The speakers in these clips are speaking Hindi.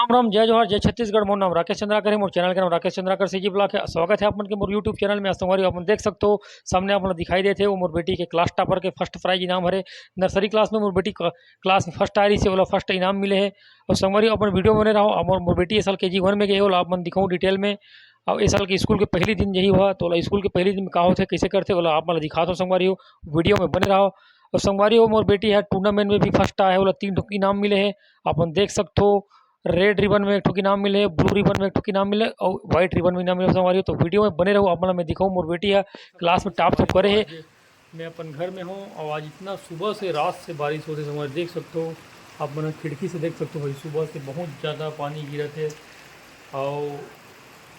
राम राम, जय जोहार, जय छत्तीसगढ़। मोर नाम राकेश चंद्राकर है। मोर चैनल के नाम राकेश चंद्राकर सीजी ब्लॉग है। स्वागत है अपन के मोर यूट्यूब चैनल में। संगवारी अपन देख सकते हो सामने अपन दिखाई देते हो मोर बेटी के क्लास टॉपर के फर्स्ट प्राइज इनाम हरे। नर्सरी क्लास में मोर बेटी क्लास में फर्स्ट आ रही से, ओला फर्स्ट इनाम मिले है। और संगवारी अपन वीडियो बने रहो। मोर बेटी इस साल KG1 में गए, ओला अपन दिखाऊँ डिटेल में। और इस साल के स्कूल के पहली दिन यही हुआ, तो स्कूल के पहले दिन में का होते कैसे करते ओला आप मैं दिखाता हूँ। संगवारी हो वीडियो में बने रहो। और संगवारी हो मोर बेटी है टूर्नामेंट में भी फर्स्ट आया है, ओला 3 ठोक इनाम मिले है। अपन देख सकते हो रेड रिबन में एक ठोक इनाम मिले, ब्लू रिबन में एक ठोक इनाम मिले और व्हाइट रिबन में इनाम मिले। संगवारी हो तो वीडियो में बने रहो। अपना मैं दिखाऊँ मोर बेटी है क्लास में टॉप तो करे है। मैं अपन घर में हूँ और आज इतना सुबह से रात से बारिश होते संगवारी देख सकते हो। आप मैंने खिड़की से देख सकते हो भाई, सुबह से बहुत ज़्यादा पानी गिरा थे। और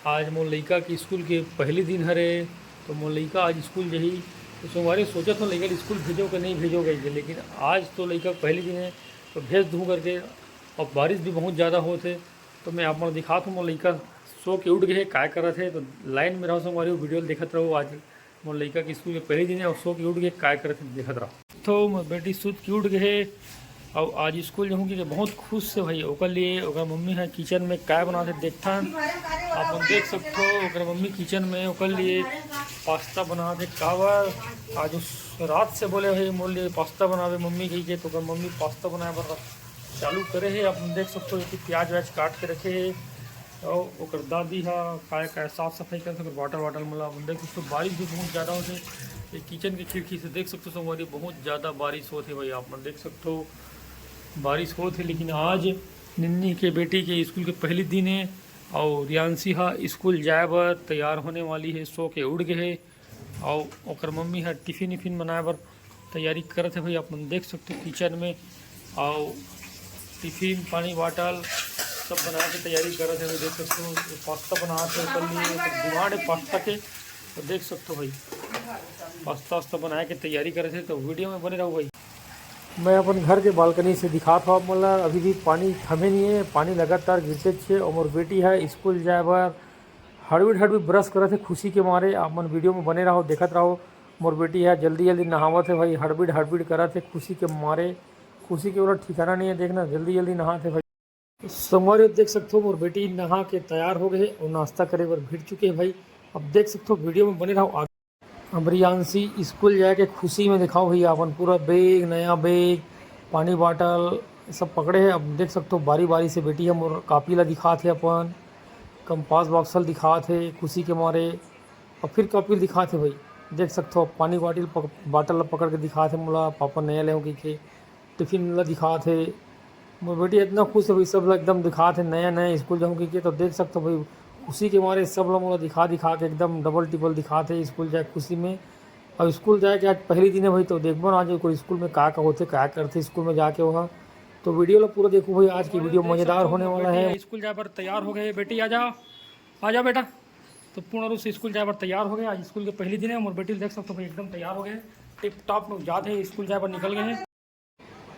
आज मोर लड़का के स्कूल के पहले दिन हरे, तो मोर लड़का आज स्कूल जही। तो सोमवार सोचा था लड़का स्कूल भेजो कि नहीं भेजो गई, लेकिन आज तो लड़का पहले दिन है तो भेज दूँ करके। और बारिश भी बहुत ज़्यादा होते, तो मैं आप दिखा दूँ मोर लड़का सो के उठ गए काय कर रहे थे। तो लाइन में रहो संगवारी वीडियो देखते रहो। आज मोर लड़का के स्कूल के पहले दिन है और सो के उठ गए काय कर रहे थे देखते रहो। तो मोर बेटी सूत के उठ गए और आज स्कूल जाऊँगी कि बहुत खुश से भाई। ओकर लिए ओकर मम्मी है किचन में काय बनाते देखता आप देख सकते हो। ओकर मम्मी किचन में ओकर लिए पास्ता बनाते कावर। आज उस रात से बोले भाई मोर लिए पास्ता बनावे मम्मी कही के, तो ओकर मम्मी पास्ता बनाए बर चालू करे है। आप देख सकते हो कि प्याज व्याज काट के रखे है। और ओकर दादी हा काय काय साफ सफाई करते वाटर वाटर मतलब आप देख सकते हो। बारिश भी बहुत ज़्यादा होते, ये किचन की खिड़की से देख सकते हो संगवारी बहुत ज़्यादा बारिश होती भाई। आप देख सकते हो बारिश होती, लेकिन आज निन्नी के बेटी के स्कूल के पहले दिन है और रियांशी हा स्कूल जाए बर तैयार होने वाली है, सो के उड़ गए है। और ओकर मम्मी है टिफिन विफिन बनाए बर तैयारी करत है भाई। आप देख सकते हो किचन में और टिफिन पानी बॉटल सब बना के तैयारी कर रहे थे। देख सकते हो पास्ता बनाते हैं कल लिए डिमांड है पास्ता के, तो देख सकते हो भाई पास्ता वास्ता बना के तैयारी कर रहे थे। तो वीडियो में बने रहो भाई। मैं अपन घर के बालकनी से दिखा था मतलब अभी भी पानी थमे नहीं है, पानी लगातार गिरते छे। और मोर बेटी है स्कूल जाए बार हड़बड़ी ब्रश करे थे खुशी के मारे। आप मन वीडियो में बने रहो देखते रहो। मोर बेटी है जल्दी जल्दी नहावत है भाई, हड़बड़ी करे थे खुशी के मारे। खुशी के बोला ठिकाना नहीं है, देखना जल्दी जल्दी नहाते भाई। संगवारी देख सकते हो मोर बेटी नहा के तैयार हो गए और नाश्ता करे बर भिड़ चुके हैं भाई। अब देख सकते हो वीडियो में बने रहो। अब रियांशी स्कूल जाए के खुशी में दिखाओ भैया अपन पूरा बैग नया बैग पानी बॉटल सब पकड़े हैं। अब देख सकते हो बारी बारी से बेटी है मोर कापी ला दिखाते अपन, कंपास बॉक्सल दिखाते खुशी के मारे। और फिर कापी दिखाते भाई देख सकते हो। पानी बॉटल पकड़ के दिखाते मोला पापा नया ले के। टिफिन ला दिखाते मोर बेटी इतना खुश है भाई, सब एकदम दिखाते नया नया स्कूल जाऊँ के। तो देख सकते हो भाई खुशी के मारे सब लोग मोला दिखा के एकदम डबल टिबल दिखाते स्कूल जाए खुशी में। और स्कूल जाए के आज पहली दिन है भाई, तो देखो ना आज कोई स्कूल में का होते क्या करते स्कूल में जाके वहाँ। तो वीडियो ला पूरा देखो भाई, आज की वीडियो मज़ेदार होने वाला है। स्कूल जाए पर तैयार हो गए बेटी, आ जाओ बेटा। तो पूर्ण रूप से स्कूल जाए पर तैयार हो गए। आज स्कूल के पहले दिन है, मोर बेटी देख सकते हो भाई एकदम तैयार हो गए टिप टॉप में जाते हैं स्कूल जाए पर निकल गए हैं।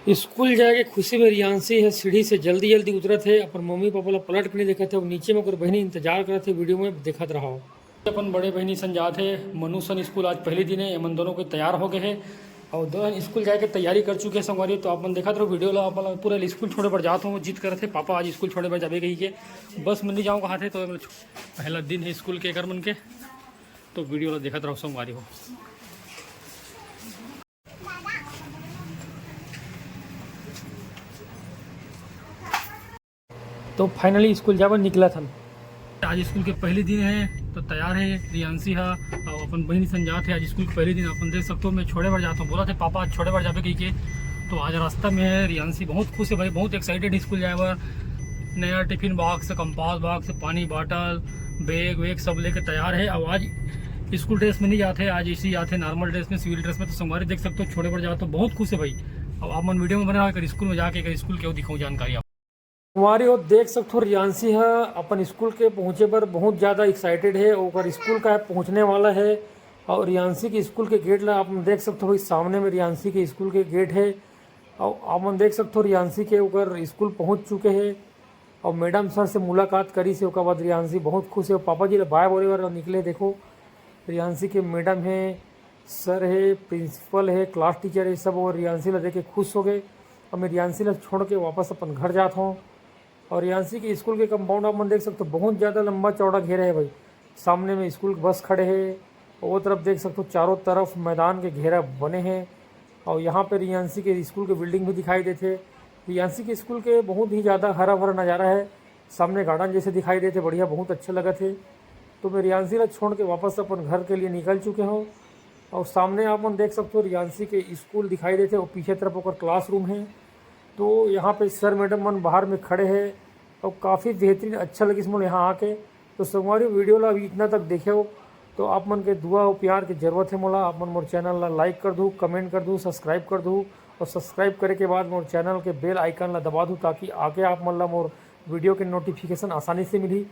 स्कूल जाके खुशी में रियांशी है सीढ़ी से जल्दी जल्दी उतरत है। अपन मम्मी पापा ला पलट के नहीं देखते थे, नीचे में बहनी इंतजार करते वीडियो में देखते रहो। अपन बड़े बहनी संजात है मनु सन स्कूल आज पहले दिन है, मन दोनों को तैयार हो गए हैं और दोनों स्कूल जाके तैयारी कर चुके हैं संगवारी। तो अपन देखा रहो वीडियो ला। अपन पूरा स्कूल छोड़े पर जाता हूँ, जिद करते पापा आज स्कूल छोड़े पर जावे गई के बस मैं नहीं जाऊँ कहा थे। तो पहला दिन है स्कूल के कर मन के, तो वीडियो ला देखते रहो संगवारी हो। तो फाइनली स्कूल जाकर निकला था। आज स्कूल के पहले दिन है तो तैयार है रियांशी है और अपन बहनी संजात है। आज स्कूल के पहले दिन अपन देख सकते हो मैं छोड़े बार जाता हूँ, बोला थे पापा आज छोड़े बार जावे कही के। तो आज रास्ता में है रियांशी बहुत खुश है भाई, बहुत एक्साइटेड है स्कूल जाए बार। नया टिफिन बॉक्स कंपास बॉक्स पानी बॉटल बैग वेग सब लेके तैयार है। और आज स्कूल ड्रेस में नहीं जाते, आज इसी आते नॉर्मल ड्रेस में सिविल ड्रेस में। तो संगवारी देख सकते हो छोड़े बार जाते हो बहुत खुश है भाई। अब आप मन वीडियो में बना कर स्कूल में जाके स्कूल क्यों दिखाऊँ जानकारी आप हमारी और देख सकते हो। रियांशी है अपन स्कूल के पहुँचे पर बहुत ज़्यादा एक्साइटेड है और स्कूल का पहुँचने वाला है। और रियांशी के स्कूल के गेट ला आप देख सकते हो भाई, सामने में रियांशी के स्कूल के गेट है। और आप देख सकते हो रियांशी के ऊपर स्कूल पहुँच चुके हैं और मैडम सर से मुलाकात करी से उसके बाद रियांशी बहुत खुश है। पापा जी बाय बोले बार निकले, देखो रियांशी के मैडम है, सर है, प्रिंसिपल है, क्लास टीचर है सब। और रियांशी ला देख के खुश हो गए। और मैं रियांशी ला छोड़ के वापस अपन घर जाता हूँ। और रियांसी के स्कूल के कंपाउंड आप मन देख सकते हो, बहुत ज़्यादा लंबा चौड़ा घेरा है भाई। सामने में स्कूल के बस खड़े हैं, वो तरफ देख सकते हो चारों तरफ मैदान के घेरा बने हैं। और यहाँ पे रियांसी के स्कूल के बिल्डिंग भी दिखाई देते। रियांसी के स्कूल के बहुत ही ज़्यादा हरा भरा नज़ारा है, सामने गार्डन जैसे दिखाई देते, बढ़िया बहुत अच्छे लगे थे। तो मैं रियांसी ला छोड़ के वापस अपन घर के लिए निकल चुके हो। और सामने आप मन देख सकते हो रियांसी के स्कूल दिखाई देते और पीछे तरफ ओकर क्लासरूम है। तो यहाँ पे सर मैडम मन बाहर में खड़े हैं और काफ़ी बेहतरीन अच्छा लगी इसमें यहाँ आके। तो संगवारी वीडियो ला अभी इतना तक देखे हो तो आप मन के दुआ और प्यार की ज़रूरत है मोला। आप मन मोर चैनल ला लाइक कर दूँ, कमेंट कर दूँ, सब्सक्राइब कर दूँ। और सब्सक्राइब करे के बाद मोर चैनल के बेल आइकन ला दबा दूँ ताकि आगे आप मन ला मोर वीडियो के नोटिफिकेशन आसानी से मिली।